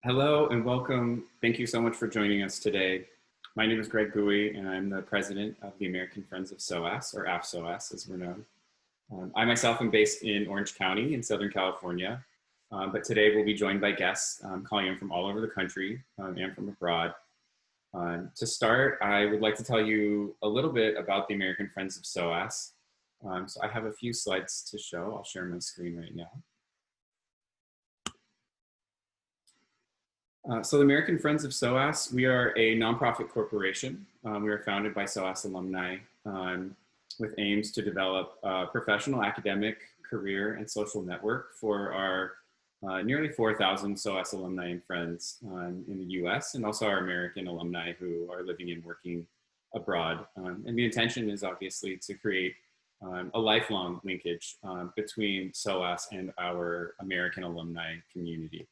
Hello and welcome. Thank you so much for joining us today. My name is Greg Buie and I'm the president of the American Friends of SOAS, or AFSOAS as we're known. I myself am based in Orange County in Southern California, but today we'll be joined by guests calling in from all over the country and from abroad. To start, I would like to tell you a little bit about the American Friends of SOAS. So I have a few slides to show. I'll share my screen right now. So the American Friends of SOAS, we are a nonprofit corporation. We are founded by SOAS alumni with aims to develop a professional, academic, career, and social network for our nearly 4,000 SOAS alumni and friends in the US, and also our American alumni who are living and working abroad. And the intention is obviously to create a lifelong linkage between SOAS and our American alumni community.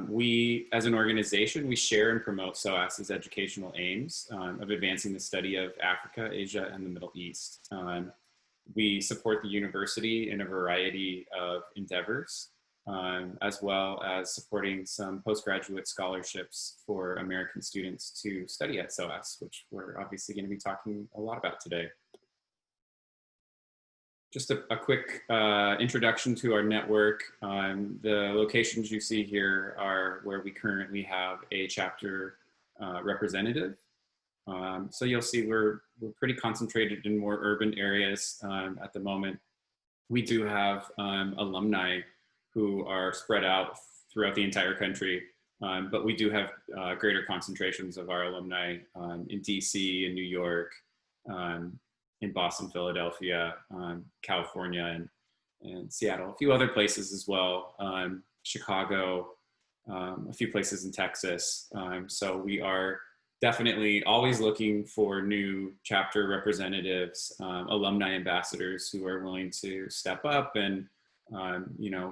We, as an organization, we share and promote SOAS's educational aims of advancing the study of Africa, Asia, and the Middle East. We support the university in a variety of endeavors, as well as supporting some postgraduate scholarships for American students to study at SOAS, which we're obviously going to be talking a lot about today. Just a quick introduction to our network. The locations you see here are where we currently have a chapter representative. So you'll see we're pretty concentrated in more urban areas at the moment. We do have alumni who are spread out throughout the entire country, but we do have greater concentrations of our alumni in DC, in New York, in Boston, Philadelphia, California, and Seattle, a few other places as well, Chicago, a few places in Texas. So we are definitely always looking for new chapter representatives, alumni ambassadors who are willing to step up and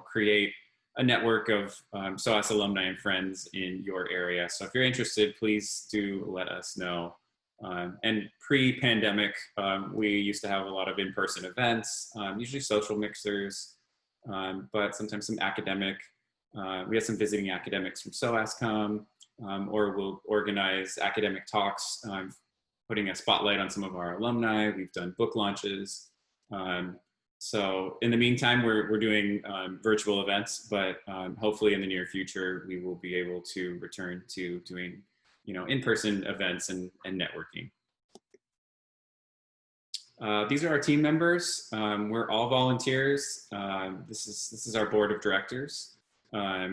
create a network of SOAS alumni and friends in your area. So if you're interested, please do let us know. And pre-pandemic, we used to have a lot of in-person events, usually social mixers, but sometimes some academic. We had some visiting academics from SOAS come, or we'll organize academic talks, putting a spotlight on some of our alumni. We've done book launches. So in the meantime, we're doing virtual events, but hopefully in the near future, we will be able to return to doing in-person events and networking. These are our team members. We're all volunteers. This is our board of directors. Yeah,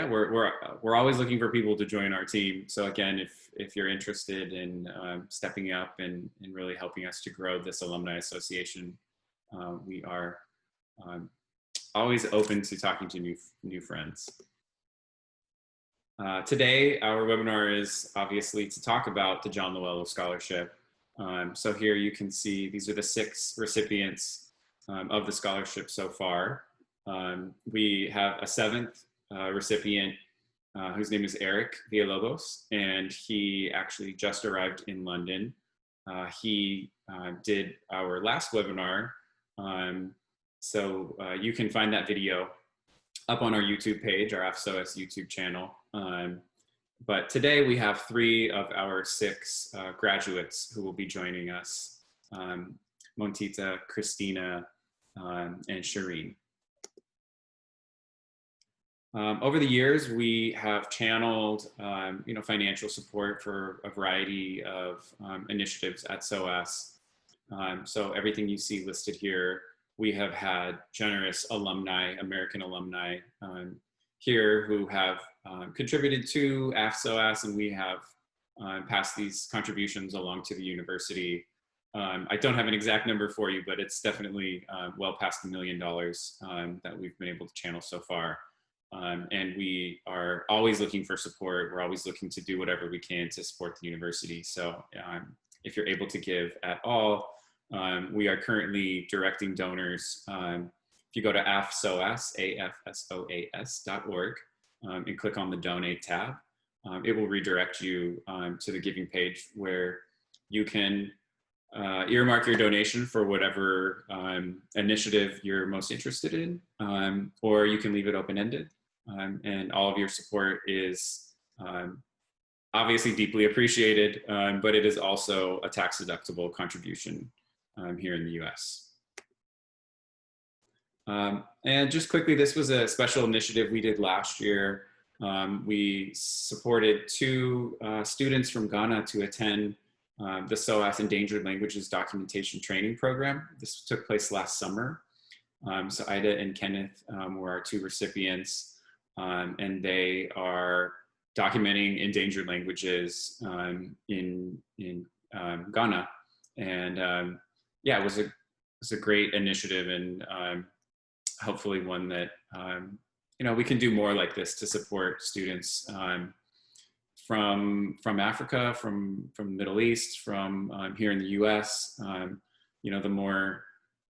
we're always looking for people to join our team. So again, if you're interested in stepping up and really helping us to grow this alumni association, we are always open to talking to new friends. Today, our webinar is obviously to talk about the John Loiello Scholarship. So here you can see these are the 6 recipients of the scholarship so far. We have a 7th recipient whose name is Eric Villalobos, and he actually just arrived in London. He did our last webinar, so you can find that video up on our YouTube page, our AFSOAS YouTube channel. But today we have 3 of our 6 graduates who will be joining us, Montita, Cristina, and Sherin. Over the years, we have channeled financial support for a variety of initiatives at SOAS. So everything you see listed here, we have had generous alumni, American alumni here who have contributed to AFSOAS, and we have passed these contributions along to the university. I don't have an exact number for you, but it's definitely well past $1 million that we've been able to channel so far. And we are always looking for support. We're always looking to do whatever we can to support the university. So if you're able to give at all, we are currently directing donors. If you go to AFSOAS, AFSOAS.org, and click on the donate tab, it will redirect you to the giving page where you can earmark your donation for whatever initiative you're most interested in, or you can leave it open-ended. And all of your support is obviously deeply appreciated, but it is also a tax-deductible contribution here in the US. And just quickly, this was a special initiative we did last year. We supported 2 students from Ghana to attend the SOAS Endangered Languages Documentation Training Program. This took place last summer. So Ida and Kenneth were our 2 recipients, and they are documenting endangered languages in Ghana. And yeah, it was a great initiative, and hopefully one that you know, we can do more like this to support students from Africa, from the Middle East, from here in the US. You know, the more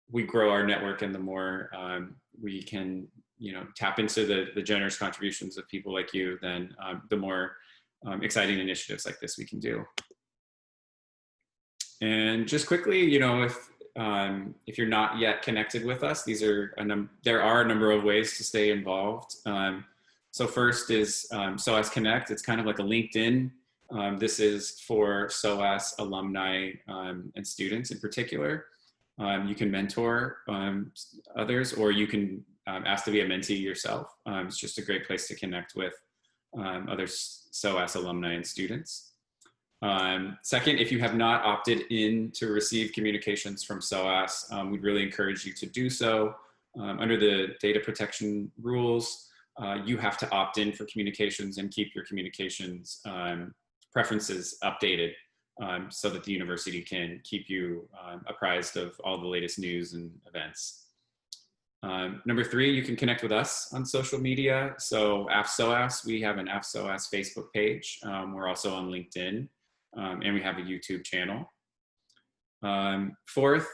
we grow our network and the more we can, you know, tap into the generous contributions of people like you, then the more exciting initiatives like this we can do. And just quickly, you know, if you're not yet connected with us, there are a number of ways to stay involved. So first is SOAS Connect. It's kind of like a LinkedIn. This is for SOAS alumni and students in particular. You can mentor others, or you can ask to be a mentee yourself. It's just a great place to connect with other SOAS alumni and students. Second, if you have not opted in to receive communications from SOAS, we'd really encourage you to do so. Under the data protection rules, you have to opt in for communications and keep your communications preferences updated so that the university can keep you apprised of all the latest news and events. Number 3, you can connect with us on social media. So AFSOAS, we have an AFSOAS Facebook page. We're also on LinkedIn. And we have a YouTube channel. Fourth,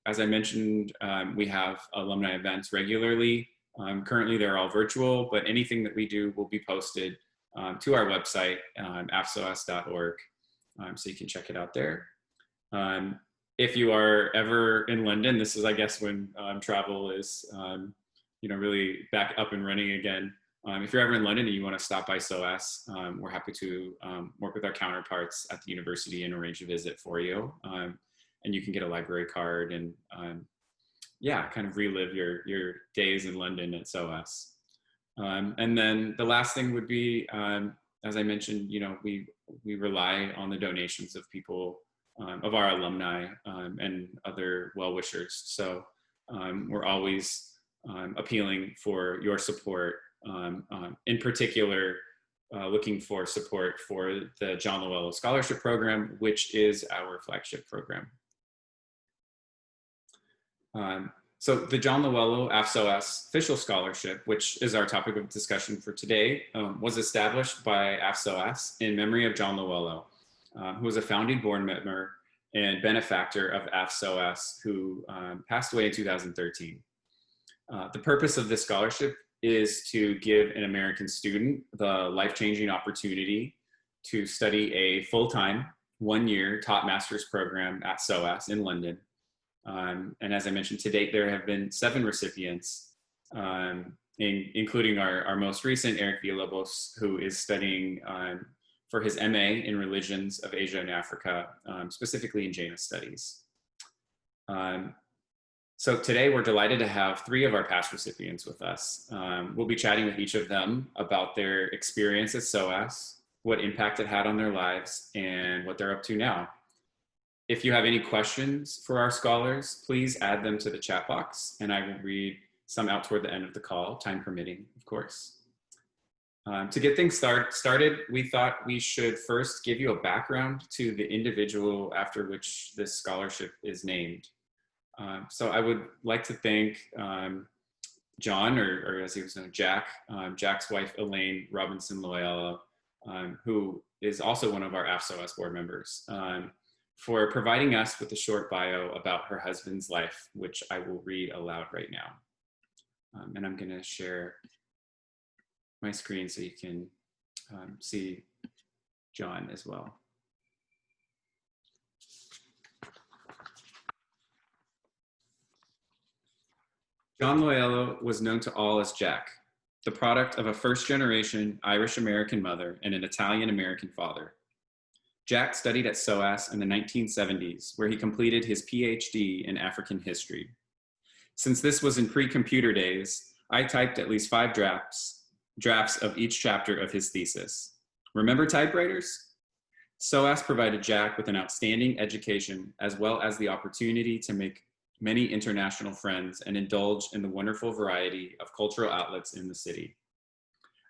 as I mentioned, we have alumni events regularly. Currently, they're all virtual, but anything that we do will be posted to our website, afsoas.org, so you can check it out there. If you are ever in London, this is, I guess, when travel is, you know, really back up and running again. If you're ever in London and you want to stop by SOAS, we're happy to work with our counterparts at the university and arrange a visit for you. And you can get a library card and yeah, kind of relive your days in London at SOAS. And then the last thing would be, as I mentioned, you know, we rely on the donations of people, of our alumni and other well-wishers. So we're always appealing for your support. In particular, looking for support for the John Loiello Scholarship Program, which is our flagship program. So the John Loiello AFSOAS Official Scholarship, which is our topic of discussion for today, was established by AFSOAS in memory of John Loiello, who was a founding board member and benefactor of AFSOAS, who passed away in 2013. The purpose of this scholarship is to give an American student the life-changing opportunity to study a full-time, 1-year top master's program at SOAS in London. And as I mentioned, to date, there have been 7 recipients, including our most recent, Eric Villalobos, who is studying for his MA in Religions of Asia and Africa, specifically in Jaina Studies. So today we're delighted to have 3 of our past recipients with us. We'll be chatting with each of them about their experience at SOAS, what impact it had on their lives, and what they're up to now. If you have any questions for our scholars, please add them to the chat box, and I will read some out toward the end of the call, time permitting, of course. To get things started, we thought we should first give you a background to the individual after which this scholarship is named. So I would like to thank John, or as he was known, Jack, Jack's wife, Elaine Robinson Loiello, who is also one of our AFSOAS board members, for providing us with a short bio about her husband's life, which I will read aloud right now. And I'm gonna share my screen so you can see John as well. John Loiello was known to all as Jack, the product of a first-generation Irish-American mother and an Italian-American father. Jack studied at SOAS in the 1970s, where he completed his PhD in African history. Since this was in pre-computer days, I typed at least 5 drafts of each chapter of his thesis. Remember typewriters? SOAS provided Jack with an outstanding education, as well as the opportunity to make many international friends and indulge in the wonderful variety of cultural outlets in the city.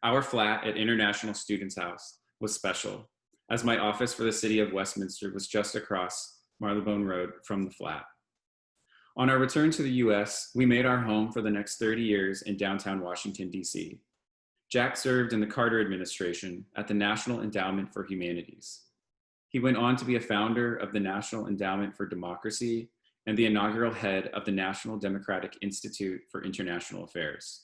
Our flat at International Students House was special, as my office for the city of Westminster was just across Marylebone Road from the flat. On our return to the US, we made our home for the next 30 years in downtown Washington, DC. Jack served in the Carter administration at the National Endowment for Humanities. He went on to be a founder of the National Endowment for Democracy and the inaugural head of the National Democratic Institute for International Affairs.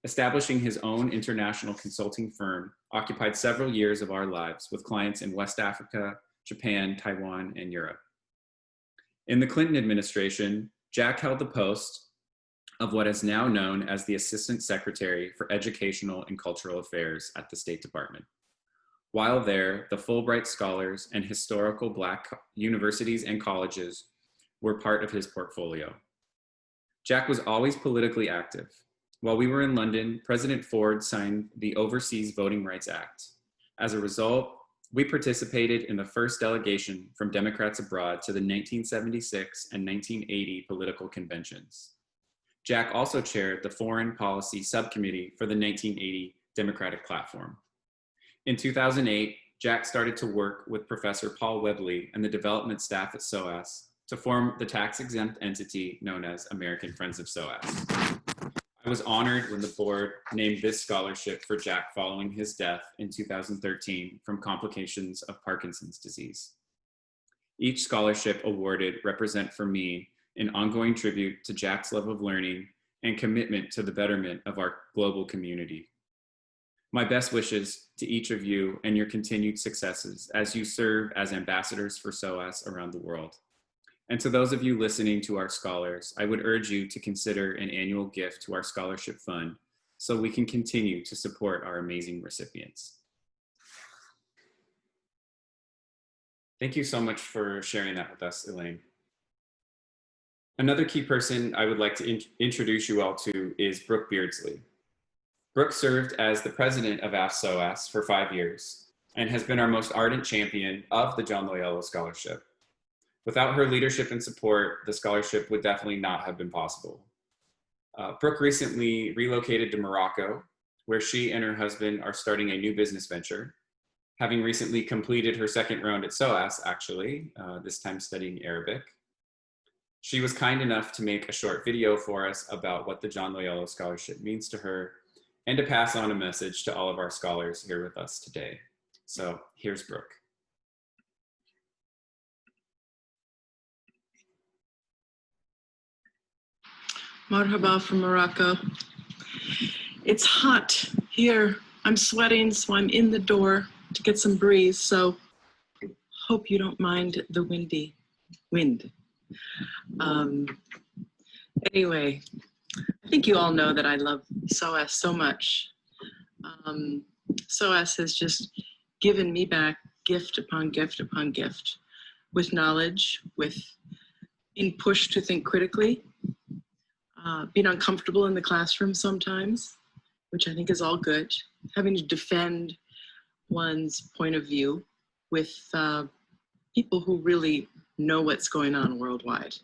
Establishing his own international consulting firm occupied several years of our lives with clients in West Africa, Japan, Taiwan, and Europe. In the Clinton administration, Jack held the post of what is now known as the Assistant Secretary for Educational and Cultural Affairs at the State Department. While there, the Fulbright Scholars and historical Black universities and colleges were part of his portfolio. Jack was always politically active. While we were in London, President Ford signed the Overseas Voting Rights Act. As a result, we participated in the first delegation from Democrats abroad to the 1976 and 1980 political conventions. Jack also chaired the Foreign Policy Subcommittee for the 1980 Democratic Platform. In 2008, Jack started to work with Professor Paul Webley and the development staff at SOAS to form the tax-exempt entity known as American Friends of SOAS. I was honored when the board named this scholarship for Jack following his death in 2013 from complications of Parkinson's disease. Each scholarship awarded represent for me an ongoing tribute to Jack's love of learning and commitment to the betterment of our global community. My best wishes to each of you and your continued successes as you serve as ambassadors for SOAS around the world. And to those of you listening to our scholars, I would urge you to consider an annual gift to our scholarship fund so we can continue to support our amazing recipients. Thank you so much for sharing that with us, Elaine. Another key person I would like to introduce you all to is Brooke Beardsley. Brooke served as the president of AFSOAS for 5 years and has been our most ardent champion of the John Loiello Scholarship. Without her leadership and support, the scholarship would definitely not have been possible. Brooke recently relocated to Morocco, where she and her husband are starting a new business venture, having recently completed her second round at SOAS, actually, this time studying Arabic. She was kind enough to make a short video for us about what the John Loiello Scholarship means to her and to pass on a message to all of our scholars here with us today. So here's Brooke. Marhaba from Morocco. It's hot here. I'm sweating, so I'm in the door to get some breeze. So hope you don't mind the wind. Anyway, I think you all know that I love SOAS so much. SOAS has just given me back gift upon gift upon gift, with knowledge, with being pushed to think critically, being uncomfortable in the classroom sometimes, which I think is all good, having to defend one's point of view with people who really know what's going on worldwide.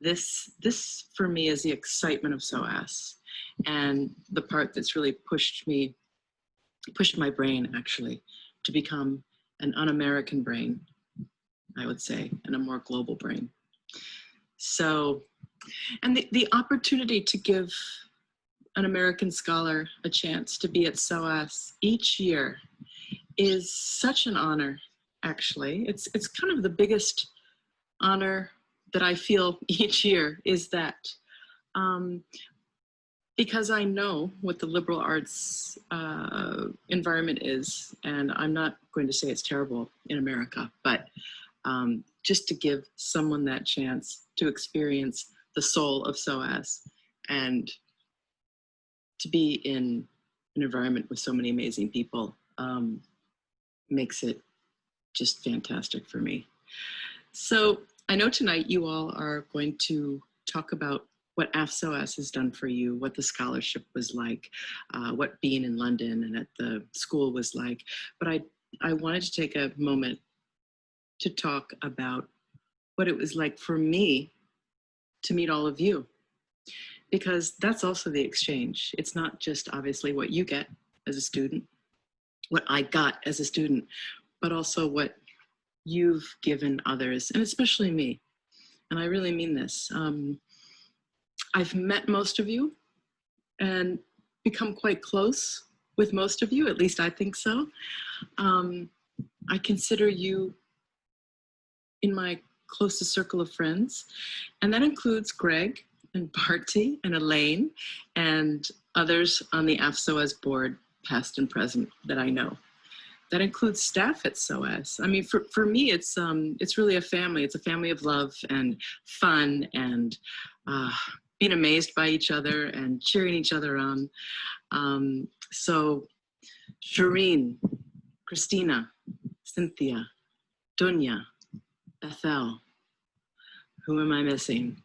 This for me is the excitement of SOAS, and the part that's really pushed my brain actually to become an un-American brain, I would say, and a more global brain. So, and the opportunity to give an American scholar a chance to be at SOAS each year is such an honor, actually. It's kind of the biggest honor that I feel each year is that. Because I know what the liberal arts environment is, and I'm not going to say it's terrible in America, but just to give someone that chance to experience the soul of SOAS and to be in an environment with so many amazing people makes it just fantastic for me. So I know tonight you all are going to talk about what AFSOAS has done for you, what the scholarship was like, what being in London and at the school was like. But I wanted to take a moment to talk about what it was like for me to meet all of you, because that's also the exchange. It's not just obviously what you get as a student, what I got as a student, but also what you've given others, and especially me. And I really mean this. I've met most of you and become quite close with most of you, at least I think so. I consider you in my closest circle of friends, and that includes Greg and Barty and Elaine and others on the AFSOAS board, past and present, that I know. That includes staff at SOAS. I mean, for me, it's really a family. It's a family of love and fun and being amazed by each other and cheering each other on. So Sherin, Christina, Cynthia, Dunya, Bethel, who am I missing?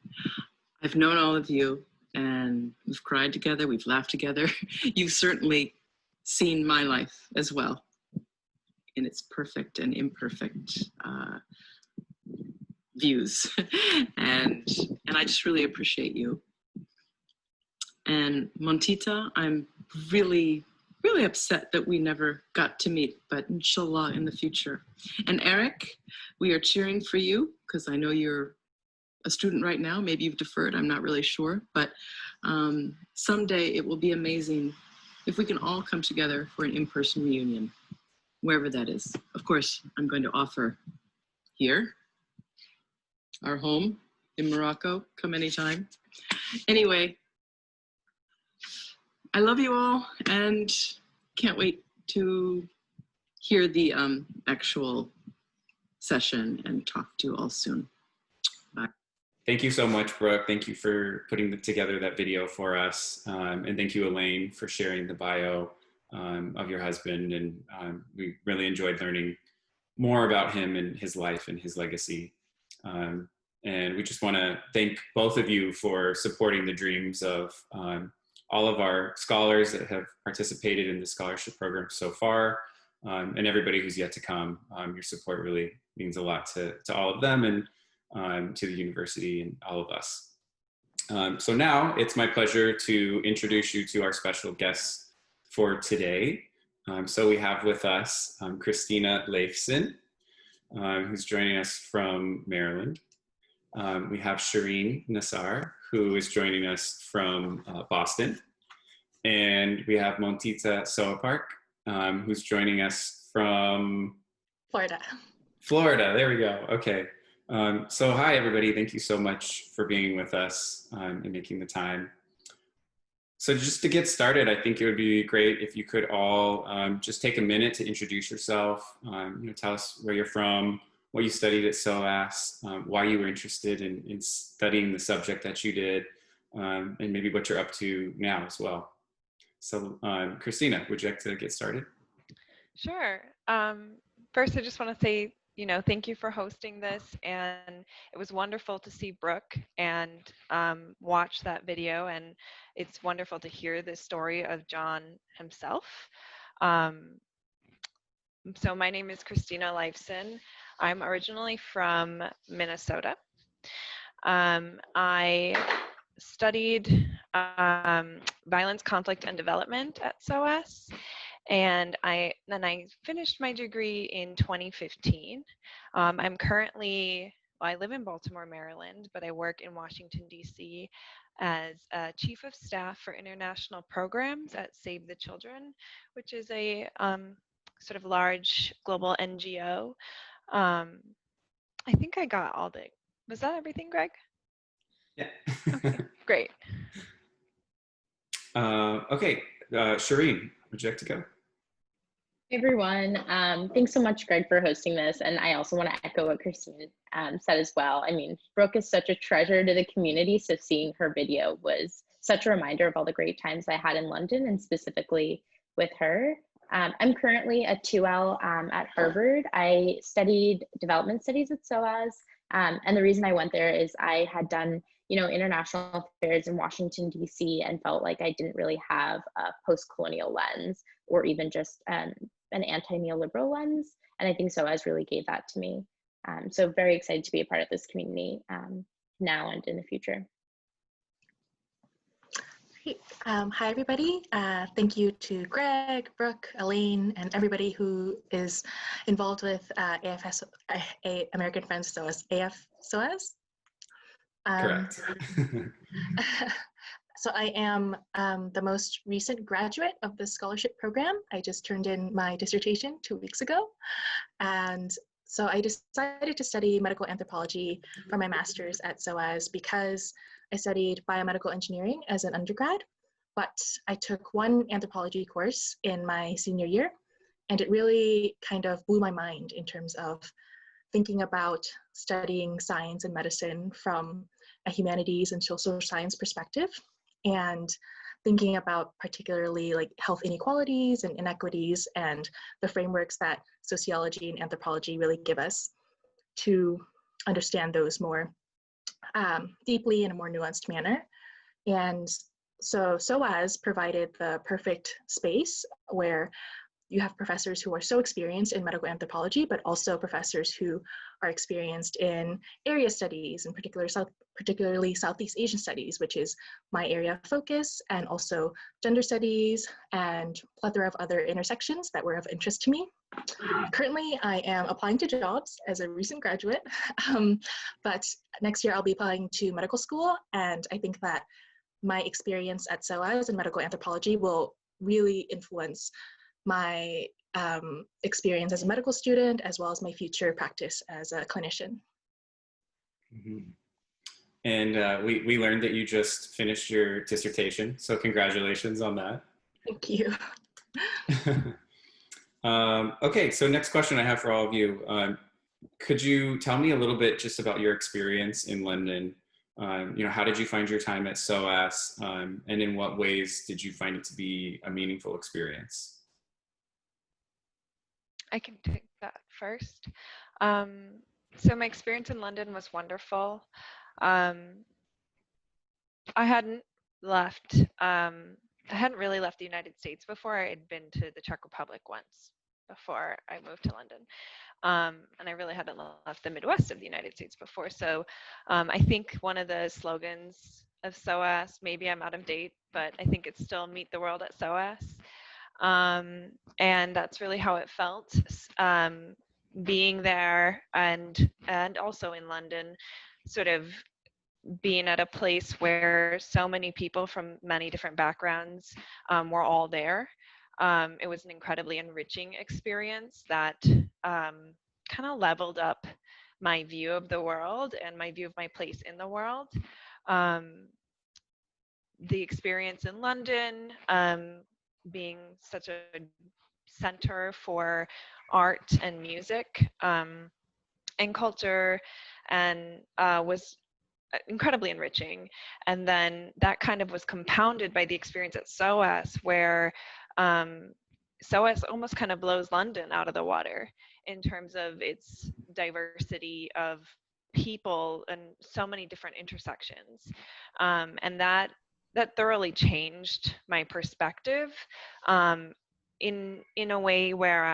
I've known all of you, and we've cried together, we've laughed together. You've certainly seen my life as well, in its perfect and imperfect views. and I just really appreciate you. And Montita, I'm really upset that we never got to meet, but inshallah in the future. And Eric, we are cheering for you, because I know you're a student right now. Maybe you've deferred, I'm not really sure, but someday it will be amazing if we can all come together for an in-person reunion, wherever that is. Of course, I'm going to offer here, our home in Morocco, come anytime. Anyway, I love you all and can't wait to hear the actual session and talk to you all soon. Bye. Thank you so much, Brooke. Thank you for putting together that video for us. And thank you, Elaine, for sharing the bio of your husband. And we really enjoyed learning more about him and his life and his legacy. And we just want to thank both of you for supporting the dreams of all of our scholars that have participated in the scholarship program so far, and everybody who's yet to come. Your support really means a lot to all of them and to the university and all of us. So now it's my pleasure to introduce you to our special guests for today. So we have with us Cristina Leifson, who's joining us from Maryland. We have Sherin Nassar, who is joining us from Boston. And we have Montita Sowapark, who's joining us from Florida. Florida, there we go. Okay. So hi, everybody. Thank you so much for being with us and making the time. So just to get started, I think it would be great if you could all just take a minute to introduce yourself, tell us where you're from, what you studied at SOAS, why you were interested in studying the subject that you did, and maybe what you're up to now as well. So Cristina, would you like to get started? Sure. First, I just want to say, thank you for hosting this, and it was wonderful to see Brooke and watch that video, and it's wonderful to hear the story of John himself. So my name is Cristina Leifson. I'm originally from Minnesota. I studied violence, conflict, and development at SOAS, and then I finished my degree in 2015. I'm currently, I live in Baltimore, Maryland, but I work in Washington, D.C. as a chief of staff for international programs at Save the Children, which is a sort of large global NGO. I think I got all the, was that everything, Greg? Yeah. Okay, great. Okay, Sherin, would you like to go? Hey everyone, thanks so much, Greg, for hosting this. And I also want to echo what Christine said as well. I mean, Brooke is such a treasure to the community, so seeing her video was such a reminder of all the great times I had in London and specifically with her. I'm currently a 2L at Harvard. I studied development studies at SOAS, and the reason I went there is I had done international affairs in Washington, D.C. and felt like I didn't really have a post-colonial lens or even just an anti-neoliberal lens. And I think SOAS really gave that to me. So very excited to be a part of this community now and in the future. Great. Hi, everybody. Thank you to Greg, Brooke, Elaine, and everybody who is involved with American Friends SOAS, AFSOAS. Correct. So I am the most recent graduate of the scholarship program. I just turned in my dissertation 2 weeks ago. And so I decided to study medical anthropology for my master's at SOAS because I studied biomedical engineering as an undergrad, but I took one anthropology course in my senior year, and it really kind of blew my mind in terms of thinking about studying science and medicine from a humanities and social science perspective, and thinking about particularly like health inequalities and inequities and the frameworks that sociology and anthropology really give us to understand those more deeply in a more nuanced manner. And so SOAS provided the perfect space where you have professors who are so experienced in medical anthropology, but also professors who are experienced in area studies, in particularly Southeast Asian studies, which is my area of focus, and also gender studies and a plethora of other intersections that were of interest to me. Currently, I am applying to jobs as a recent graduate, but next year I'll be applying to medical school, and I think that my experience at SOAS in medical anthropology will really influence my experience as a medical student, as well as my future practice as a clinician. Mm-hmm. And we learned that you just finished your dissertation, so congratulations on that. Thank you. Okay, so next question I have for all of you. Could you tell me a little bit just about your experience in London? How did you find your time at SOAS, and in what ways did you find it to be a meaningful experience? I can take that first. So my experience in London was wonderful. I hadn't really left the United States before. I had been to the Czech Republic once before I moved to London. And I really hadn't left the Midwest of the United States before. So I think one of the slogans of SOAS, maybe I'm out of date, but I think it's still meet the world at SOAS. And that's really how it felt, being there and also in London, sort of being at a place where so many people from many different backgrounds were all there. It was an incredibly enriching experience that kind of leveled up my view of the world and my view of my place in the world. The experience in London, being such a center for art and music and culture, and was incredibly enriching. And then that kind of was compounded by the experience at SOAS, where SOAS almost kind of blows London out of the water in terms of its diversity of people and so many different intersections. And that thoroughly changed my perspective in a way where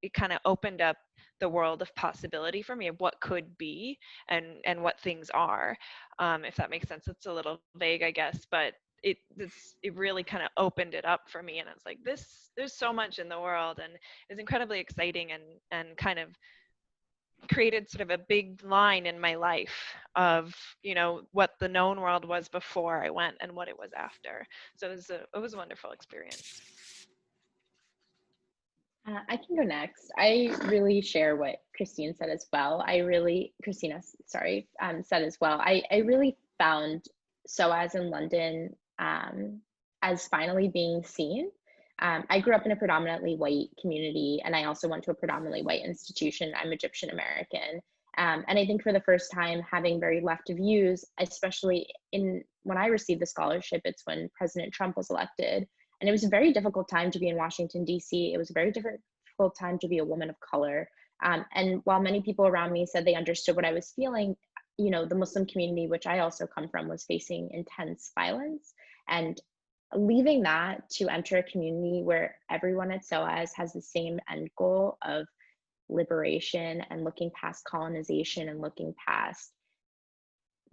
it kind of opened up the world of possibility for me of what could be and what things are. If that makes sense. It's a little vague, I guess, but it really kind of opened it up for me, and it's like there's so much in the world, and it's incredibly exciting and kind of created sort of a big line in my life of what the known world was before I went and what it was after. So it was a wonderful experience. I can go next. I really share what Christine said as well. Christina, sorry, said as well. I really found SOAS in London as finally being seen. I grew up in a predominantly white community, and I also went to a predominantly white institution. I'm Egyptian American. And I think for the first time, having very left views, especially when I received the scholarship, it's when President Trump was elected. And it was a very difficult time to be in Washington, D.C. It was a very difficult time to be a woman of color. And while many people around me said they understood what I was feeling, you know, the Muslim community, which I also come from, was facing intense violence. And leaving that to enter a community where everyone at SOAS has the same end goal of liberation and looking past colonization and looking past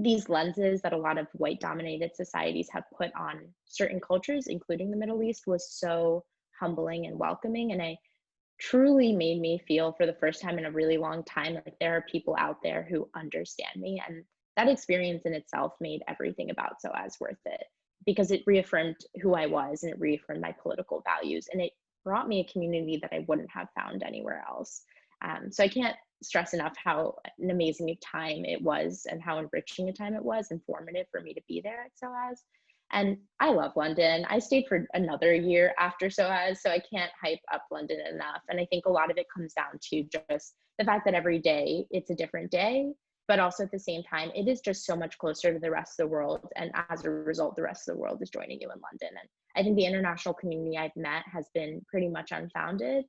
these lenses that a lot of white dominated societies have put on certain cultures, including the Middle East, was so humbling and welcoming. And it truly made me feel, for the first time in a really long time, like there are people out there who understand me. And that experience in itself made everything about SOAS worth it, because it reaffirmed who I was and it reaffirmed my political values. And it brought me a community that I wouldn't have found anywhere else. So I can't stress enough how an amazing time it was and how enriching a time it was, informative for me to be there at SOAS. And I love London. I stayed for another year after SOAS, so I can't hype up London enough. And I think a lot of it comes down to just the fact that every day it's a different day, but also at the same time, it is just so much closer to the rest of the world. And as a result, the rest of the world is joining you in London. And I think the international community I've met has been pretty much unfounded.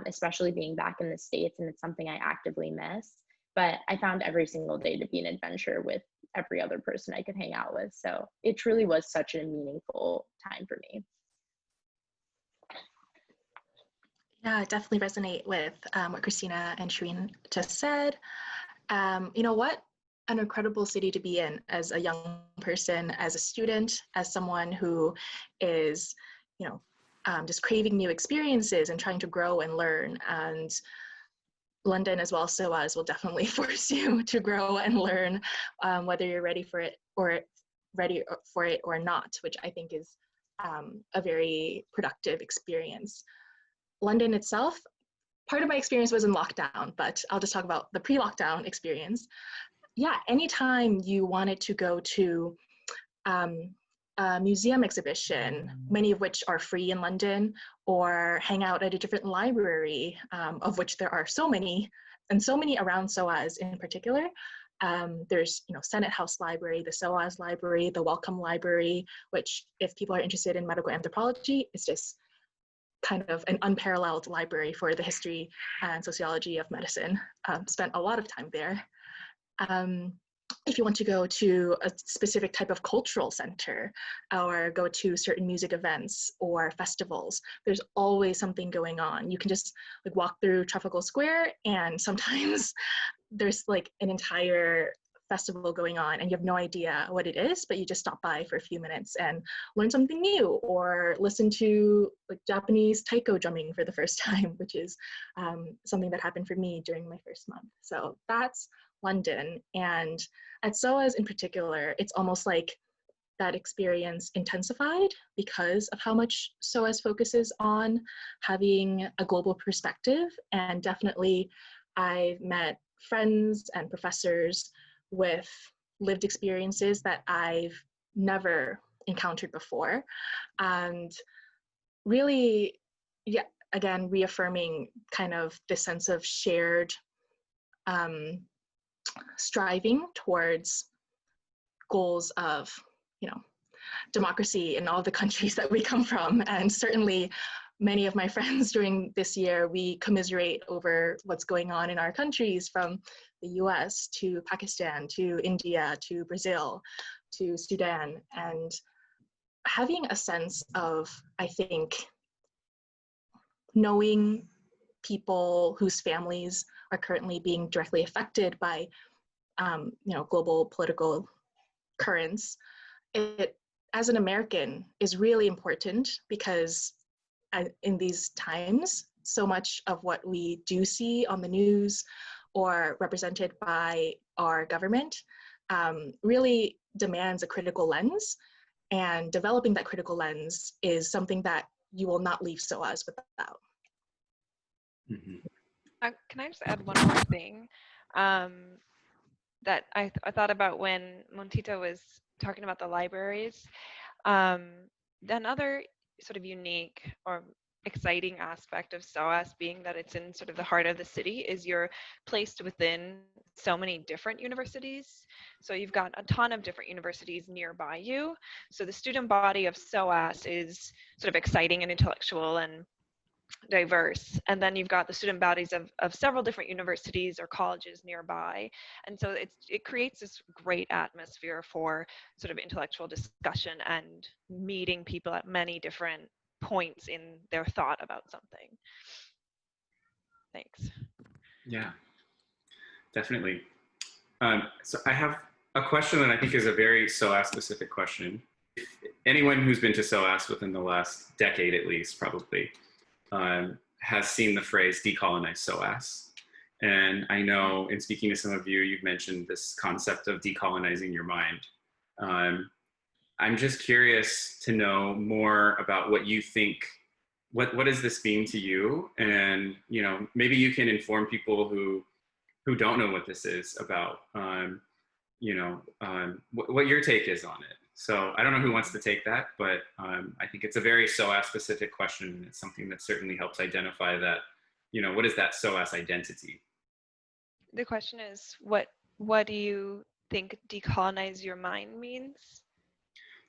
Especially being back in the States, and it's something I actively miss. But I found every single day to be an adventure with every other person I could hang out with. So it truly was such a meaningful time for me. Yeah, I definitely resonate with what Cristina and Sherin just said. You know what? An incredible city to be in as a young person, as a student, as someone who is, you know, just craving new experiences and trying to grow and learn. And London as well, SOAS will definitely force you to grow and learn, whether you're ready for it or not, which I think is a very productive experience. London itself, part of my experience was in lockdown, but I'll just talk about the pre-lockdown experience. Yeah, anytime you wanted to go to a museum exhibition, many of which are free in London, or hang out at a different library, of which there are so many, and so many around SOAS in particular. There's, you know, Senate House Library, the SOAS Library, the Wellcome Library, which, if people are interested in medical anthropology, is just kind of an unparalleled library for the history and sociology of medicine. Spent a lot of time there. If you want to go to a specific type of cultural center or go to certain music events or festivals, there's always something going on. You can just like walk through Trafalgar Square and sometimes there's like an entire festival going on and you have no idea what it is, but you just stop by for a few minutes and learn something new or listen to like Japanese taiko drumming for the first time, which is something that happened for me during my first month. So that's London. And at SOAS in particular, it's almost like that experience intensified because of how much SOAS focuses on having a global perspective. And definitely I've met friends and professors with lived experiences that I've never encountered before. And really, yeah, again, reaffirming kind of this sense of shared striving towards goals of, you know, democracy in all the countries that we come from. And certainly many of my friends during this year, we commiserate over what's going on in our countries, from the US to Pakistan to India to Brazil to Sudan. And having a sense of, I think, knowing people whose families are currently being directly affected by you know, global political currents, it, as an American, is really important because in these times, so much of what we do see on the news or represented by our government really demands a critical lens, and developing that critical lens is something that you will not leave SOAS without. Mm-hmm. Can I just add one more thing that I thought about when Montita was talking about the libraries? Another sort of unique or exciting aspect of SOAS, being that it's in sort of the heart of the city, is you're placed within so many different universities. So you've got a ton of different universities nearby you. So the student body of SOAS is sort of exciting and intellectual and diverse. And then you've got the student bodies of several different universities or colleges nearby. And so it creates this great atmosphere for sort of intellectual discussion and meeting people at many different points in their thought about something. Thanks. Yeah, definitely. So I have a question that I think is a very SOAS specific question. Anyone who's been to SOAS within the last decade at least, probably, has seen the phrase decolonize SOAS. And I know in speaking to some of you, you've mentioned this concept of decolonizing your mind. I'm just curious to know more about what you think, what does this mean to you? And, you know, maybe you can inform people who don't know what this is about, you know, what your take is on it. So I don't know who wants to take that, but I think it's a very SOAS specific question. It's something that certainly helps identify that, you know, what is that SOAS identity? The question is, what do you think decolonize your mind means?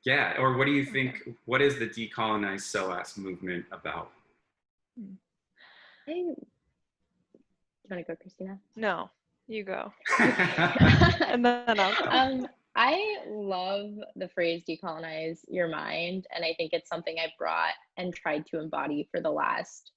Yeah, or what do you think, what is the decolonized SOAS movement about? Do you want to go, Christina? No, you go. And then I'll go. I love the phrase decolonize your mind, and I think it's something I've brought and tried to embody for the last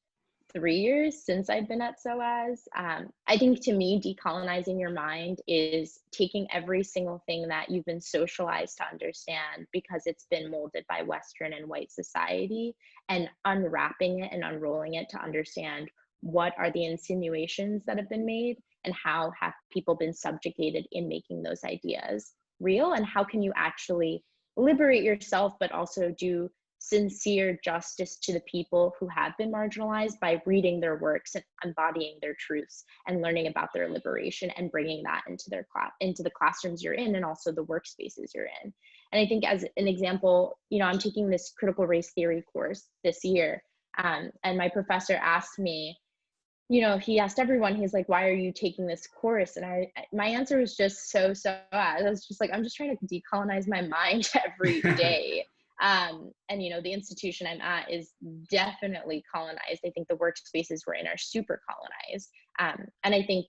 3 years since I've been at SOAS. I think to me, decolonizing your mind is taking every single thing that you've been socialized to understand because it's been molded by Western and white society, and unwrapping it and unrolling it to understand what are the insinuations that have been made and how have people been subjugated in making those ideas real, and how can you actually liberate yourself but also do sincere justice to the people who have been marginalized by reading their works and embodying their truths and learning about their liberation and bringing that into the classrooms you're in and also the workspaces you're in. And I think as an example, you know, I'm taking this critical race theory course this year, and my professor asked me, you know, he asked everyone, he's like, why are you taking this course? And my answer was just so I was just like, I'm just trying to decolonize my mind every day. And, you know, the institution I'm at is definitely colonized. I think the workspaces we're in are super colonized. And I think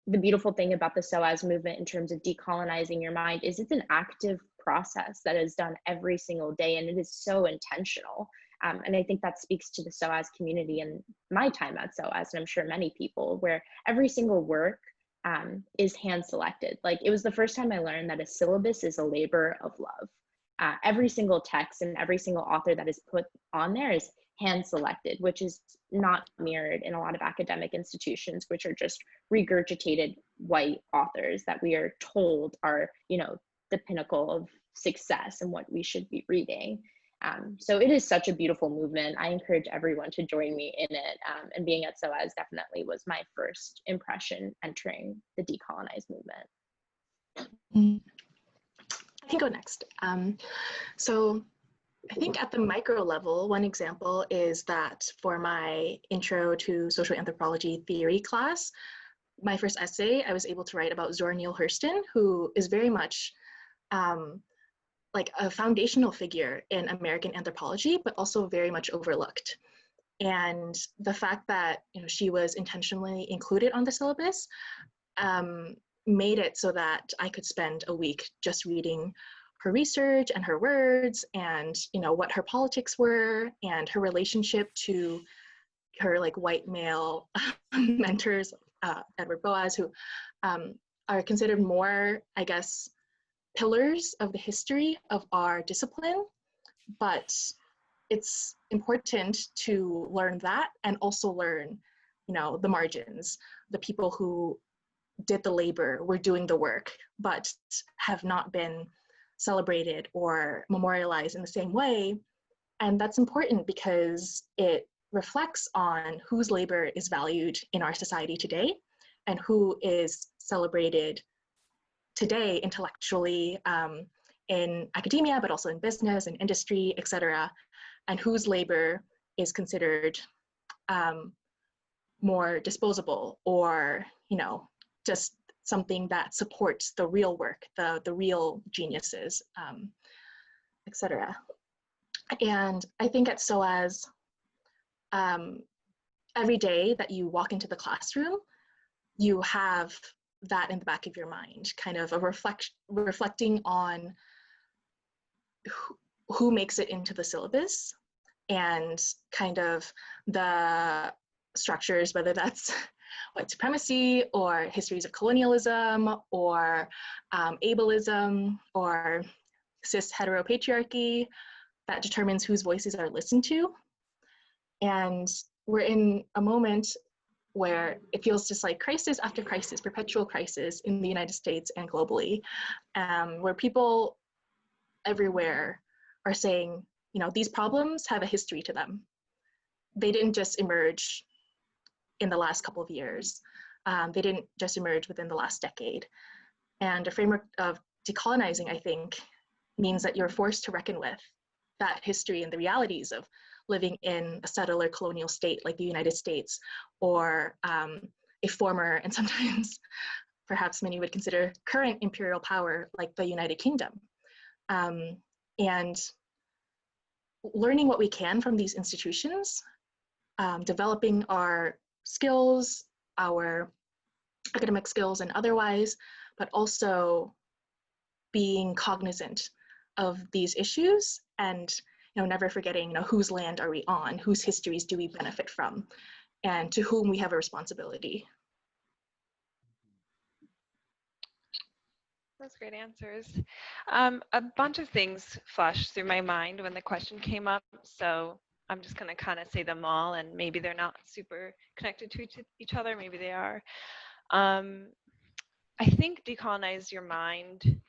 the beautiful thing about the SOAS movement in terms of decolonizing your mind is it's an active process that is done every single day, and it is so intentional. And I think that speaks to the SOAS community and my time at SOAS, and I'm sure many people, where every single work is hand selected. Like, it was the first time I learned that a syllabus is a labor of love. Every single text and every single author that is put on there is hand selected, which is not mirrored in a lot of academic institutions, which are just regurgitated white authors that we are told are, you know, the pinnacle of success and what we should be reading. So it is such a beautiful movement. I encourage everyone to join me in it. And being at SOAS definitely was my first impression entering the decolonized movement. I can go next. So I think at the micro level, one example is that for my intro to social anthropology theory class, my first essay, I was able to write about Zora Neale Hurston, who is very much like a foundational figure in American anthropology, but also very much overlooked. And the fact that, you know, she was intentionally included on the syllabus made it so that I could spend a week just reading her research and her words and, you know, what her politics were and her relationship to her like white male mentors, Edward Boas, who are considered more, I guess, pillars of the history of our discipline. But it's important to learn that and also learn, you know, the margins, the people who did the labor, were doing the work, but have not been celebrated or memorialized in the same way. And that's important because it reflects on whose labor is valued in our society today and who is celebrated today intellectually in academia, but also in business and industry, et cetera. and whose labor is considered more disposable, or just something that supports the real work, the real geniuses, etc. And I think at SOAS, every day that you walk into the classroom, you have that in the back of your mind, kind of a reflecting on who makes it into the syllabus, and kind of the structures, whether that's white supremacy or histories of colonialism or ableism or cis heteropatriarchy, that determines whose voices are listened to. And we're in a moment where it feels just like crisis after crisis, perpetual crisis in the United States and globally, where people everywhere are saying, these problems have a history to them. They didn't just emerge in the last couple of years. They didn't just emerge within the last decade. And a framework of decolonizing, I think, means that you're forced to reckon with that history and the realities of living in a settler colonial state like the United States, or a former, and sometimes perhaps many would consider current imperial power like the United Kingdom. And learning what we can from these institutions, developing our skills, our academic skills and otherwise, but also being cognizant of these issues, and never forgetting whose land are we on, whose histories do we benefit from, and to whom we have a responsibility. Those great answers. A bunch of things flashed through my mind when the question came up, so I'm just going to kind of say them all, and maybe they're not super connected to each other, maybe they are. I think decolonize your mind,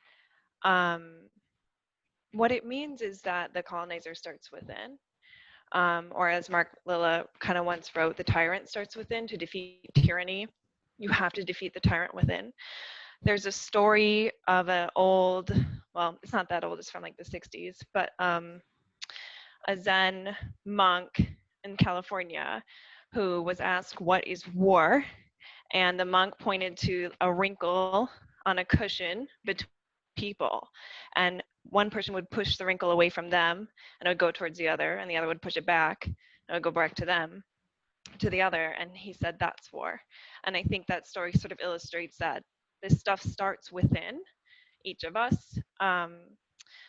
what it means is that the colonizer starts within, or as Mark Lilla kind of once wrote, the tyrant starts within. To defeat tyranny, you have to defeat the tyrant within. There's a story of an old, well, it's not that old, it's from like the 60s, but a Zen monk in California who was asked, what is war? And the monk pointed to a wrinkle on a cushion between people. And one person would push the wrinkle away from them, and it would go towards the other, and the other would push it back, and it would go back to them, to the other. And he said, that's war. And I think that story sort of illustrates that this stuff starts within each of us.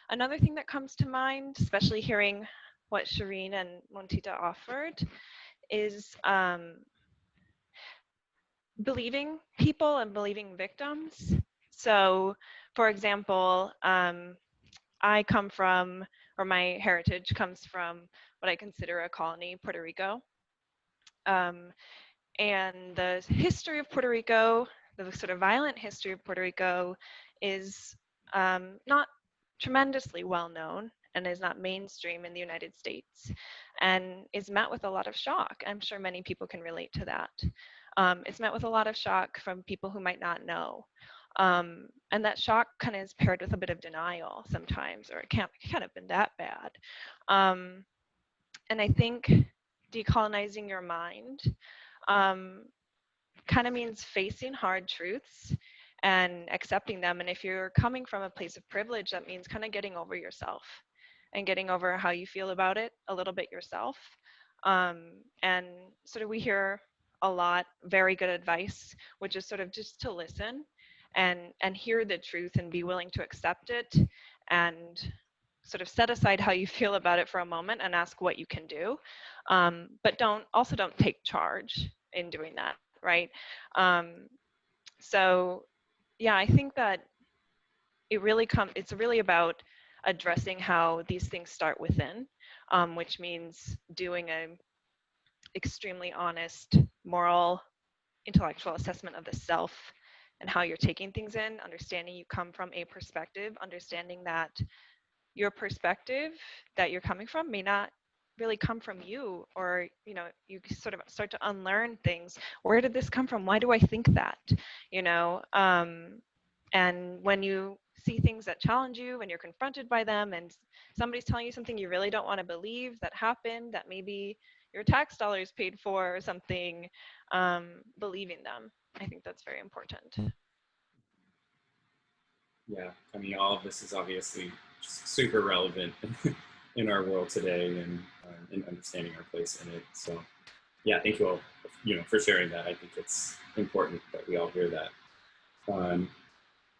Another thing that comes to mind, especially hearing what Sherin and Montita offered, is believing people and believing victims. So, for example, I come from, or my heritage comes from what I consider a colony, Puerto Rico. And the history of Puerto Rico, the sort of violent history of Puerto Rico, is not tremendously well known and is not mainstream in the United States, and is met with a lot of shock. I'm sure many people can relate to that. It's met with a lot of shock from people who might not know. And that shock kind of is paired with a bit of denial sometimes, or it can't have been that bad. And I think decolonizing your mind kind of means facing hard truths and accepting them. And if you're coming from a place of privilege, that means kind of getting over yourself and getting over how you feel about it a little bit yourself. And sort of we hear a lot very good advice, which is sort of just to listen and hear the truth and be willing to accept it, and sort of set aside how you feel about it for a moment and ask what you can do. But don't take charge in doing that, right? So yeah, I think that it's really about addressing how these things start within, which means doing an extremely honest, moral, intellectual assessment of the self and how you're taking things in, understanding you come from a perspective, understanding that your perspective that you're coming from may not really come from you, or you sort of start to unlearn things. Where did this come from? Why do I think that? And when you see things that challenge you when you're confronted by them, and somebody's telling you something you really don't want to believe that happened, that maybe your tax dollars paid for or something, believing them. I think that's very important. Yeah, I mean, all of this is obviously just super relevant in our world today, and in understanding our place in it. So, yeah, thank you all, for sharing that. I think it's important that we all hear that.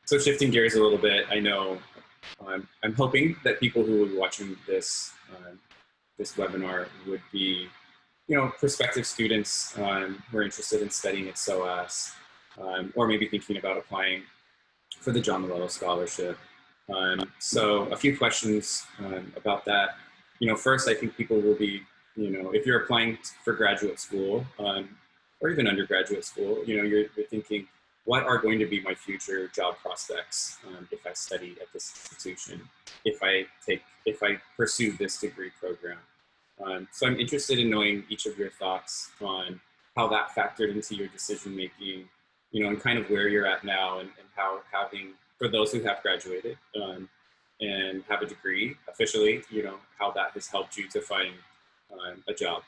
So shifting gears a little bit, I know I'm hoping that people who will be watching this this webinar would be, prospective students who are interested in studying at SOAS, or maybe thinking about applying for the John Loiello Scholarship. So a few questions about that. First, I think people will be, if you're applying for graduate school or even undergraduate school, you're thinking, what are going to be my future job prospects if I study at this institution, if I pursue this degree program? So I'm interested in knowing each of your thoughts on how that factored into your decision making, and kind of where you're at now, and how having, for those who have graduated and have a degree officially, how that has helped you to find a job.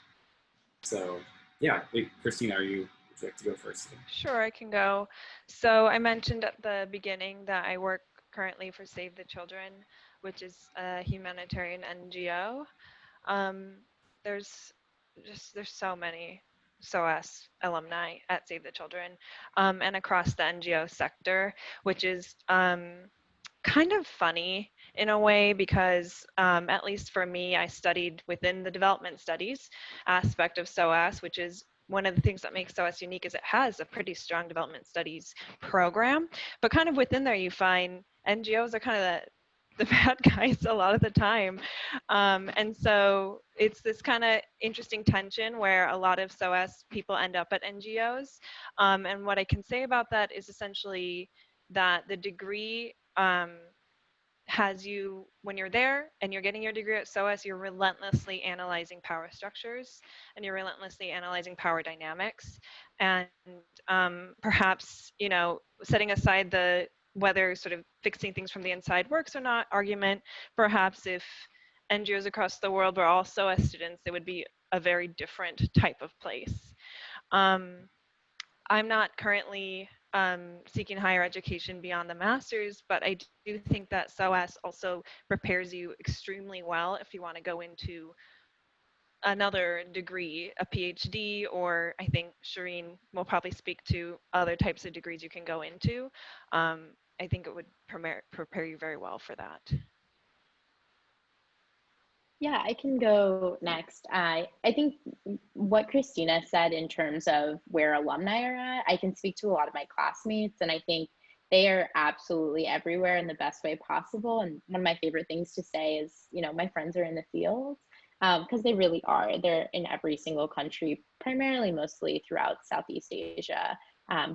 So yeah, Christina, would you like to go first? Sure, I can go. So I mentioned at the beginning that I work currently for Save the Children, which is a humanitarian NGO. There's so many SOAS alumni at Save the Children, and across the NGO sector, which is kind of funny in a way, because at least for me, I studied within the development studies aspect of SOAS, which is one of the things that makes SOAS unique is it has a pretty strong development studies program, but kind of within there you find NGOs are kind of the bad guys a lot of the time. And so it's this kind of interesting tension where a lot of SOAS people end up at NGOs. And what I can say about that is essentially that the degree has you, when you're there and you're getting your degree at SOAS, you're relentlessly analyzing power structures and you're relentlessly analyzing power dynamics. And perhaps, setting aside the whether sort of fixing things from the inside works or not argument, perhaps if NGOs across the world were all SOAS students, it would be a very different type of place. I'm not currently seeking higher education beyond the master's, but I do think that SOAS also prepares you extremely well if you want to go into another degree, a PhD, or I think Sherin will probably speak to other types of degrees you can go into. I think it would prepare you very well for that. Yeah, I can go next. I think what Christina said in terms of where alumni are at, I can speak to a lot of my classmates, and I think they are absolutely everywhere in the best way possible. And one of my favorite things to say is, my friends are in the field, because they really are. They're in every single country, primarily mostly throughout Southeast Asia,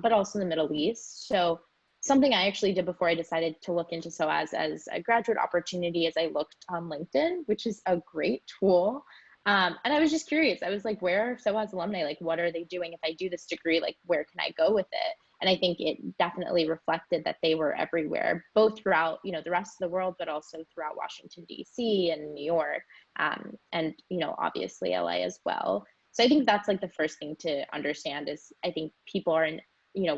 but also the Middle East. So something I actually did before I decided to look into SOAS as a graduate opportunity is I looked on LinkedIn, which is a great tool. And I was just curious. I was like, where are SOAS alumni? Like, what are they doing? If I do this degree, like, where can I go with it? And I think it definitely reflected that they were everywhere, both throughout, the rest of the world, but also throughout Washington, D.C. and New York, and, obviously LA as well. So I think that's like the first thing to understand is I think people are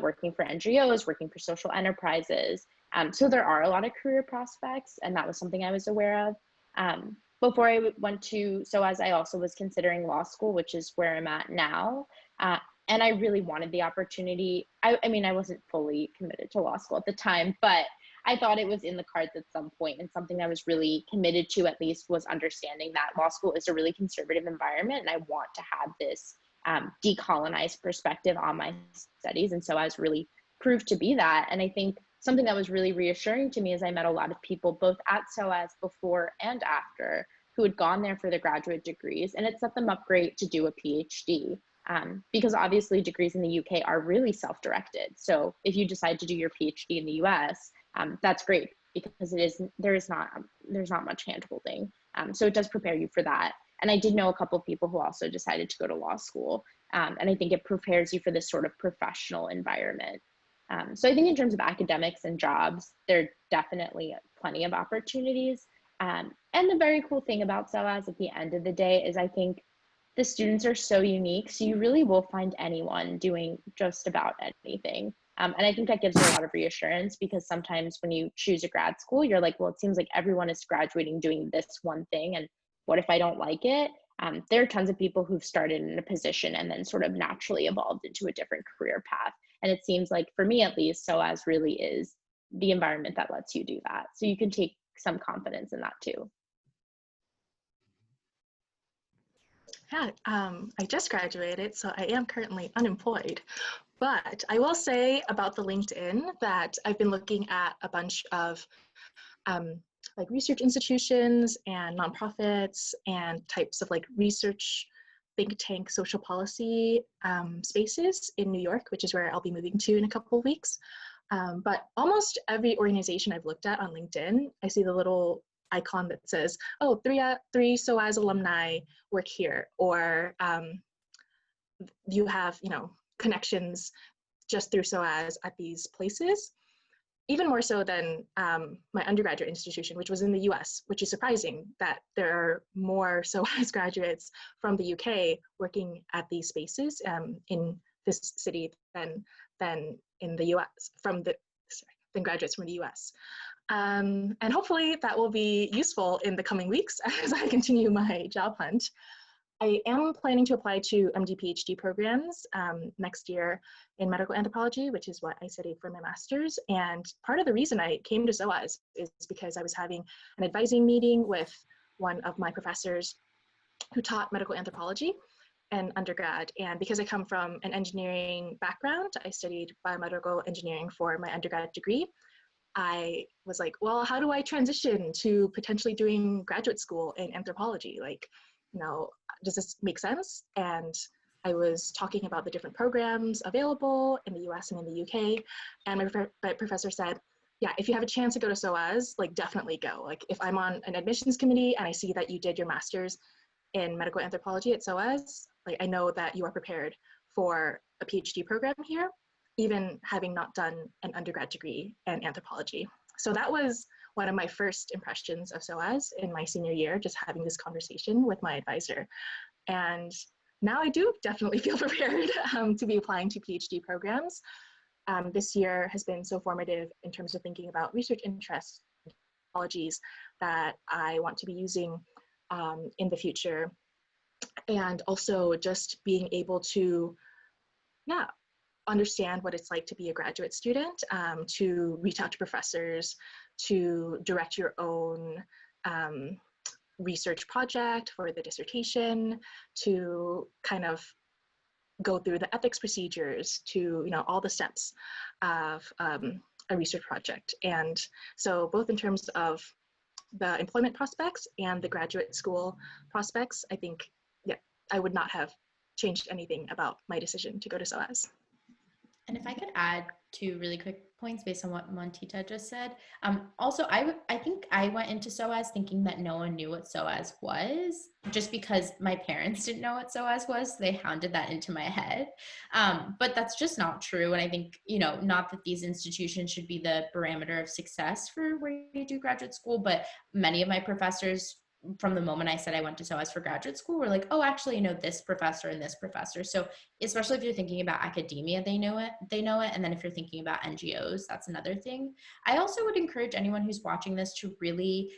working for NGOs, working for social enterprises. So there are a lot of career prospects, and that was something I was aware of. Before I went to SOAS, I also was considering law school, which is where I'm at now. And I really wanted the opportunity. I mean, I wasn't fully committed to law school at the time, but I thought it was in the cards at some point, and something I was really committed to at least was understanding that law school is a really conservative environment, and I want to have this decolonized perspective on my studies. And SOAS really proved to be that. And I think something that was really reassuring to me is I met a lot of people both at SOAS before and after who had gone there for their graduate degrees, and it set them up great to do a PhD. Because obviously degrees in the UK are really self-directed. So if you decide to do your PhD in the US, that's great because there's not much hand-holding. So it does prepare you for that. And I did know a couple of people who also decided to go to law school. And I think it prepares you for this sort of professional environment. So I think in terms of academics and jobs, there are definitely plenty of opportunities. And the very cool thing about SOAS at the end of the day is I think the students are so unique, so you really will find anyone doing just about anything. And I think that gives a lot of reassurance, because sometimes when you choose a grad school, you're like, well, it seems like everyone is graduating doing this one thing, and what if I don't like it? There are tons of people who've started in a position and then sort of naturally evolved into a different career path. And it seems like, for me at least, SOAS really is the environment that lets you do that. So you can take some confidence in that too. Yeah, I just graduated, so I am currently unemployed. But I will say about the LinkedIn that I've been looking at a bunch of like research institutions and nonprofits and types of like research think tank social policy spaces in New York, which is where I'll be moving to in a couple of weeks. But almost every organization I've looked at on LinkedIn, I see the little icon that says, oh, three SOAS alumni work here, or you have, you know, connections just through SOAS at these places. Even more so than my undergraduate institution, which was in the US, which is surprising that there are more SOAS graduates from the UK working at these spaces in this city than in the US, than graduates from the US. And hopefully that will be useful in the coming weeks as I continue my job hunt. I am planning to apply to MD PhD programs next year in medical anthropology, which is what I studied for my master's. And part of the reason I came to SOAS is because I was having an advising meeting with one of my professors who taught medical anthropology in undergrad. And because I come from an engineering background, I studied biomedical engineering for my undergrad degree. I was like, well, how do I transition to potentially doing graduate school in anthropology? Like, you know, does this make sense? And I was talking about the different programs available in the US and in the UK. And my professor said, yeah, if you have a chance to go to SOAS, like definitely go. Like if I'm on an admissions committee and I see that you did your master's in medical anthropology at SOAS, like I know that you are prepared for a PhD program here, even having not done an undergrad degree in anthropology. So that was one of my first impressions of SOAS in my senior year, just having this conversation with my advisor. And now I do definitely feel prepared to be applying to PhD programs. This year has been so formative in terms of thinking about research interests, technologies that I want to be using in the future. And also just being able to, yeah, understand what it's like to be a graduate student, to reach out to professors, to direct your own research project for the dissertation, to kind of go through the ethics procedures, to, you know, all the steps of a research project. And so both in terms of the employment prospects and the graduate school prospects, I think, yeah, I would not have changed anything about my decision to go to SOAS. And if I could add two really quick points based on what Montita just said. Also, I think I went into SOAS thinking that no one knew what SOAS was, just because my parents didn't know what SOAS was. So they hounded that into my head. But that's just not true. And I think, you know, not that these institutions should be the parameter of success for where you do graduate school, but many of my professors, from the moment I said I went to SOAS for graduate school, were like, oh, actually, you know, this professor and this professor. So especially if you're thinking about academia, they know it. And then if you're thinking about NGOs, that's another thing. I also would encourage anyone who's watching this to really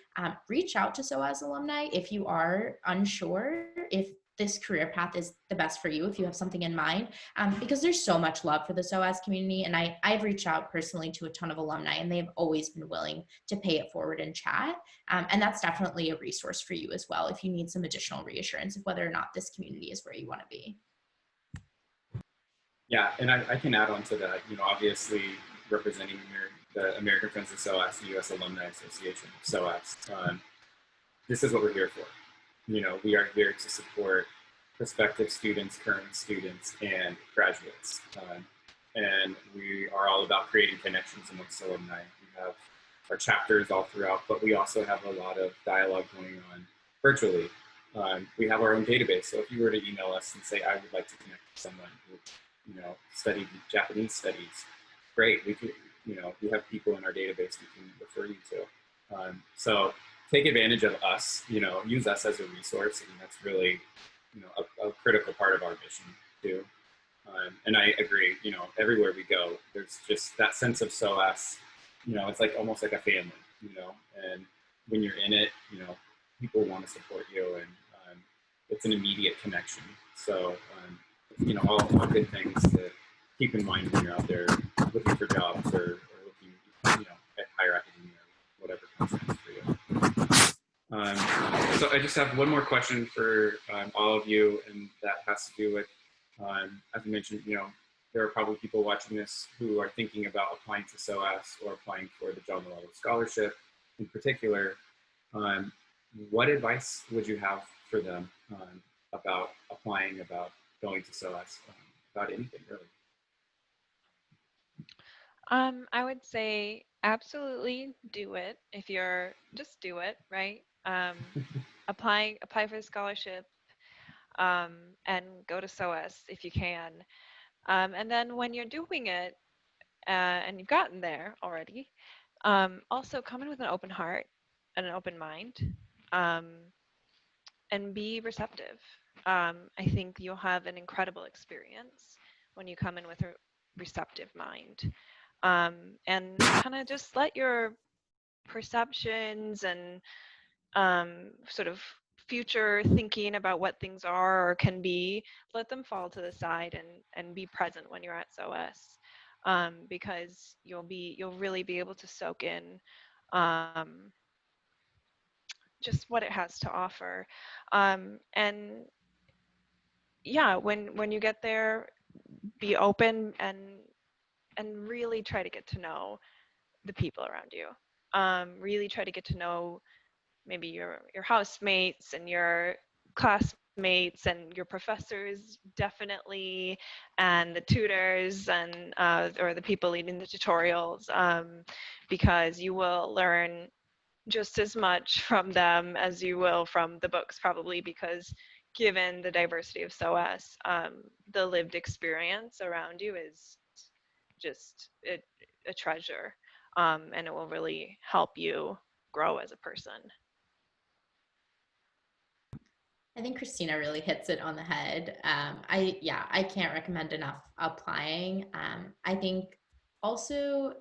reach out to SOAS alumni if you are unsure if this career path is the best for you, if you have something in mind, because there's so much love for the SOAS community. And I've reached out personally to a ton of alumni, and they've always been willing to pay it forward and chat. And that's definitely a resource for you as well, if you need some additional reassurance of whether or not this community is where you want to be. Yeah, and I can add on to that, you know, obviously representing the American Friends of SOAS, the U.S. Alumni Association of SOAS, this is what we're here for. You know, we are here to support prospective students, current students, and graduates. And we are all about creating connections amongst alumni. We have our chapters all throughout, but we also have a lot of dialogue going on virtually. We have our own database. So if you were to email us and say, I would like to connect with someone who, you know, studied Japanese studies, great. We can, we have people in our database we can refer you to. So take advantage of us, use us as a resource. And that's really, a critical part of our mission too. And I agree, everywhere we go, there's just that sense of SOAS, it's like almost like a family, and when you're in it, people want to support you, and it's an immediate connection. So, all good things to keep in mind when you're out there looking for jobs or looking, at higher academia, whatever comes next for you. So I just have one more question for all of you, and that has to do with, as I mentioned, there are probably people watching this who are thinking about applying to SOAS or applying for the John Loiello Scholarship in particular. What advice would you have for them about applying, about going to SOAS, about anything really? I would say absolutely do it. If you're, just do it, right? Apply for the scholarship, and go to SOAS if you can. And then when you're doing it, and you've gotten there already, also come in with an open heart and an open mind, and be receptive. I think you'll have an incredible experience when you come in with a receptive mind, and kind of just let your perceptions and sort of future thinking about what things are or can be, let them fall to the side, and be present when you're at SOAS, because you'll really be able to soak in just what it has to offer, and yeah, when you get there, be open and really try to get to know the people around you. Really try to get to know maybe your housemates and your classmates and your professors, definitely, and the tutors, and or the people leading the tutorials, because you will learn just as much from them as you will from the books, probably, because given the diversity of SOAS, the lived experience around you is just a treasure, and it will really help you grow as a person. I think Christina really hits it on the head. I can't recommend enough applying. I think also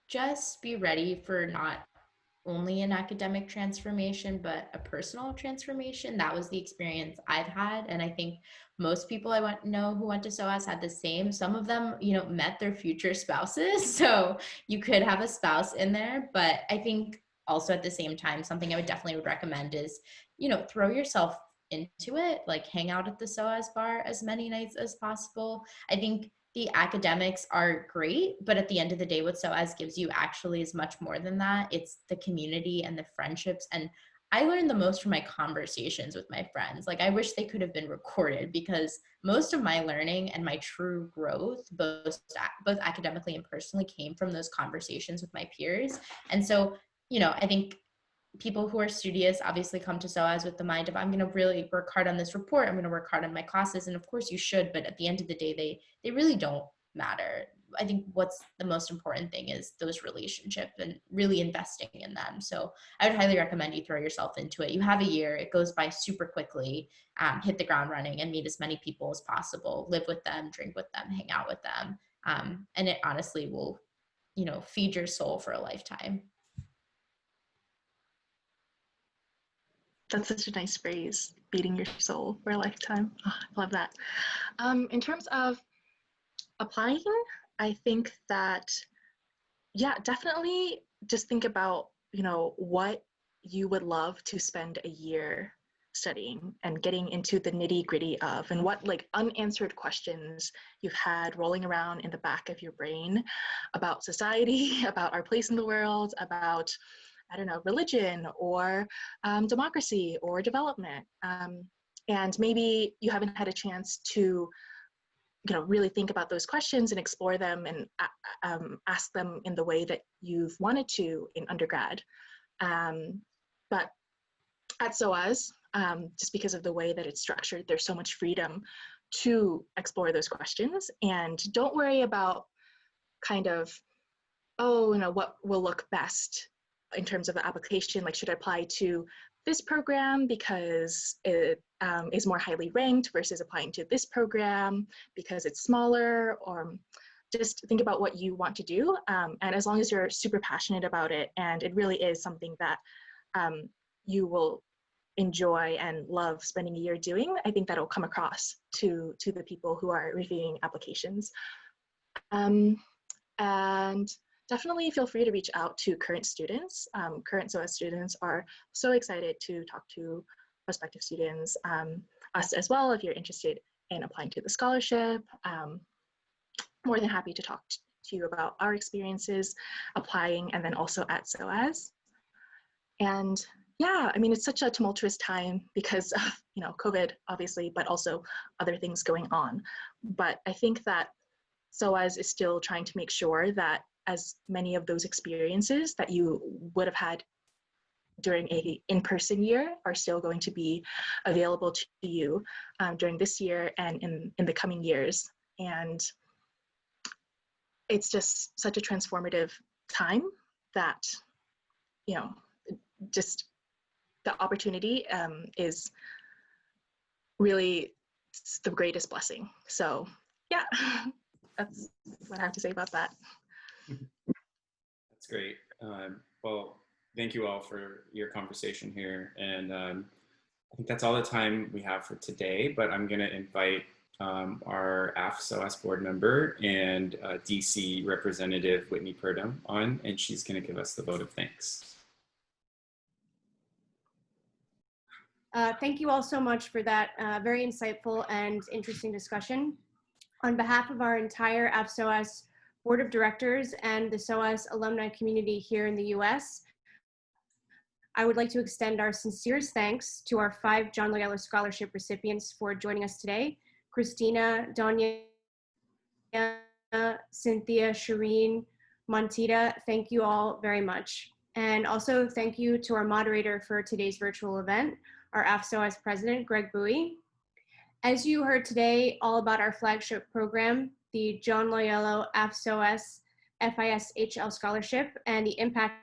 just be ready for not only an academic transformation, but a personal transformation. That was the experience I've had. And I think most people I know who went to SOAS had the same. Some of them, met their future spouses. So you could have a spouse in there. But I think also at the same time, something I would definitely recommend is, throw yourself into it, like hang out at the SOAS bar as many nights as possible. I think the academics are great, but at the end of the day, what SOAS gives you actually is much more than that. It's the community and the friendships. And I learned the most from my conversations with my friends. Like, I wish they could have been recorded, because most of my learning and my true growth, both academically and personally, came from those conversations with my peers. And so, I think people who are studious obviously come to SOAS with the mind of, I'm going to really work hard on this report, I'm going to work hard on my classes, and of course you should, but at the end of the day, they really don't matter. I think what's the most important thing is those relationships and really investing in them. So I would highly recommend you throw yourself into it. You have a year, it goes by super quickly. Hit the ground running and meet as many people as possible, live with them, drink with them, hang out with them, and it honestly will, feed your soul for a lifetime. That's such a nice phrase, feeding your soul for a lifetime. Oh, I love that. In terms of applying, I think that, definitely just think about, what you would love to spend a year studying and getting into the nitty-gritty of, and what unanswered questions you've had rolling around in the back of your brain about society, about our place in the world, about, I don't know, religion or democracy or development. And maybe you haven't had a chance to, really think about those questions and explore them and ask them in the way that you've wanted to in undergrad. But at SOAS, just because of the way that it's structured, there's so much freedom to explore those questions. And don't worry about kind of, oh, what will look best in terms of the application? Like, should I apply to this program because it is more highly ranked versus applying to this program because it's smaller? Or just think about what you want to do. And as long as you're super passionate about it and it really is something that you will enjoy and love spending a year doing, I think that'll come across to the people who are reviewing applications. And definitely feel free to reach out to current students. Current SOAS students are so excited to talk to prospective students, us as well, if you're interested in applying to the scholarship. More than happy to talk to you about our experiences applying and then also at SOAS. And yeah, I mean, it's such a tumultuous time because of, COVID, obviously, but also other things going on. But I think that SOAS is still trying to make sure that as many of those experiences that you would have had during a in-person year are still going to be available to you during this year and in the coming years. And it's just such a transformative time that, just the opportunity is really the greatest blessing. So yeah, that's what I have to say about that. That's great. Well, thank you all for your conversation here. And I think that's all the time we have for today, but I'm going to invite our AFSOAS board member and DC representative Whitney Purdom on, and she's going to give us the vote of thanks. Thank you all so much for that very insightful and interesting discussion. On behalf of our entire AFSOAS Board of Directors and the SOAS alumni community here in the US, I would like to extend our sincerest thanks to our 5 John Loiello Scholarship recipients for joining us today: Christina, Donya, Cynthia, Sherin, Montita. Thank you all very much. And also thank you to our moderator for today's virtual event, our AFSOAS president, Greg Buie. As you heard today all about our flagship program, the John Loiello AFSOAS FISHL Scholarship, and the impact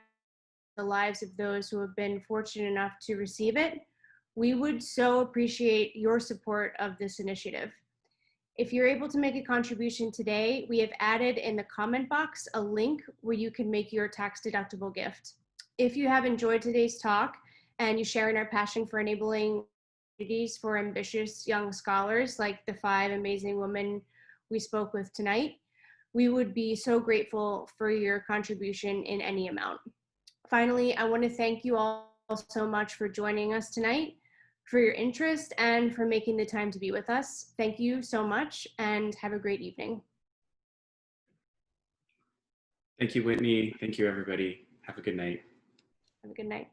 on the lives of those who have been fortunate enough to receive it, we would so appreciate your support of this initiative. If you're able to make a contribution today, we have added in the comment box a link where you can make your tax-deductible gift. If you have enjoyed today's talk and you share in our passion for enabling opportunities for ambitious young scholars like the 5 amazing women we spoke with tonight, we would be so grateful for your contribution in any amount. Finally, I want to thank you all so much for joining us tonight, for your interest, and for making the time to be with us. Thank you so much, and have a great evening. Thank you, Whitney. Thank you, everybody. Have a good night. Have a good night.